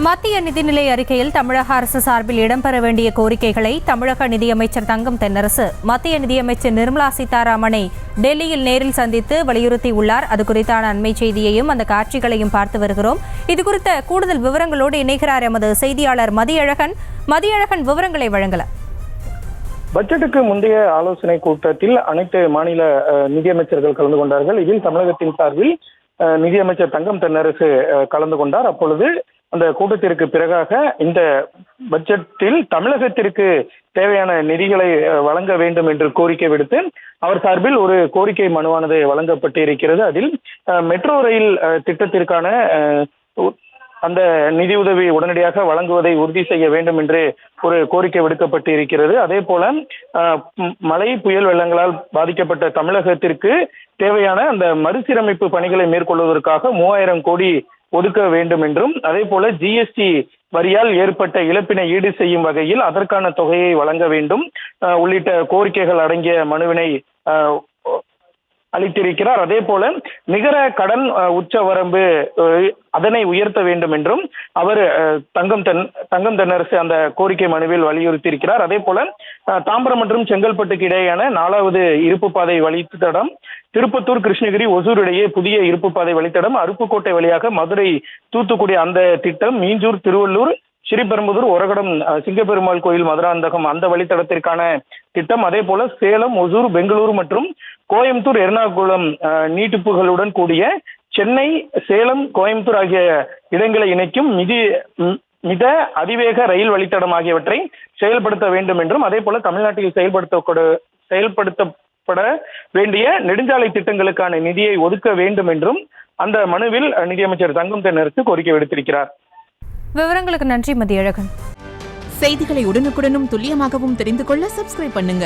மத்திய நிதிநிலை அறிக்கையில் தமிழக அரசு சார்பில் இடம்பெற வேண்டிய கோரிக்கைகளை தமிழக நிதியமைச்சர் தங்கம் தென்னரசு மத்திய நிதியமைச்சர் நிர்மலா சீதாராமனை டெல்லியில் நேரில் சந்தித்து வலியுறுத்தியுள்ளார். அது குறித்தான அண்மை செய்தியையும் அந்த காட்சிகளையும் பார்த்து வருகிறோம். இதுகுறித்த கூடுதல் விவரங்களோடு இணைகிறார் எமது செய்தியாளர் மதியழகன். விவரங்களை வழங்கலாம். பட்ஜெட்டுக்கு முந்தைய ஆலோசனை கூட்டத்தில் அனைத்து மாநில நிதியமைச்சர்கள் கலந்து கொண்டார்கள். இதில் தமிழகத்தின் சார்பில் நிதியமைச்சர் தங்கம் தென்னரசு கலந்து கொண்டார். அப்பொழுது அந்த கூட்டத்திற்கு பிறகாக இந்த பட்ஜெட்டில் தமிழகத்திற்கு தேவையான நிதிகளை வழங்க வேண்டும் என்று கோரிக்கை விடுத்து அவர் சார்பில் ஒரு கோரிக்கை மனுவானது வழங்கப்பட்டிருக்கிறது. அதில் மெட்ரோ ரயில் திட்டத்திற்கான அந்த நிதியுதவி உடனடியாக வழங்குவதை உறுதி செய்ய வேண்டும் என்று ஒரு கோரிக்கை விடுக்கப்பட்டு இருக்கிறது. அதே போல மழை புயல் வெள்ளங்களால் பாதிக்கப்பட்ட தமிழகத்திற்கு தேவையான அந்த மறுசீரமைப்பு பணிகளை மேற்கொள்வதற்காக 3000 கோடி ஒதுக்க வேண்டும் என்றும், அதே போல ஜிஎஸ்டி வரியால் ஏற்பட்ட இழப்பினை ஈடு செய்யும் வகையில் அதற்கான தொகையை வழங்க வேண்டும் உள்ளிட்ட கோரிக்கைகள் அடங்கிய மனுவினை அளித்திருக்கிறார். அதே போல நிகர கடன் உச்சவரம்பு அதனை உயர்த்த வேண்டும் என்றும் அவர் தங்கம் தென்னரசு அந்த கோரிக்கை மனுவில் வலியுறுத்தியிருக்கிறார். அதே போல தாம்பரம் மற்றும் செங்கல்பட்டுக்கு இடையேயான 4வது இருப்பு பாதை வழித்தடம், திருப்பத்தூர் கிருஷ்ணகிரி ஒசூர் இடையே புதிய இருப்பு பாதை வழித்தடம், அருப்புக்கோட்டை வழியாக மதுரை தூத்துக்குடி அந்த திட்டம், மீஞ்சூர் திருவள்ளூர் ஸ்ரீபெரும்புதூர் ஒரகடம் சிங்கப்பெருமாள் கோயில் மதுராந்தகம் அந்த வழித்தடத்திற்கான திட்டம், அதே போல சேலம் ஒசூர் பெங்களூரு மற்றும் கோயம்புத்தூர் எர்ணாகுளம் நீட்டிப்புகளுடன் கூடிய சென்னை சேலம் கோயம்புத்தூர் ஆகிய இடங்களை இணைக்கும் மித அதிவேக ரயில் வழித்தடம் ஆகியவற்றை செயல்படுத்த வேண்டும் என்றும், அதே போல தமிழ்நாட்டில் செயல்படுத்தப்பட வேண்டிய நெடுஞ்சாலை திட்டங்களுக்கான நிதியை ஒதுக்க வேண்டும் என்றும் அந்த மனுவில் நிதியமைச்சர் தங்கம் தென்னரசு கோரிக்கை விடுத்திருக்கிறார். விவரங்களுக்கு நன்றி மதியழகன். செய்திகளை உடனுக்குடனும் துல்லியமாகவும் தெரிந்து கொள்ள சப்ஸ்கிரைப் பண்ணுங்க.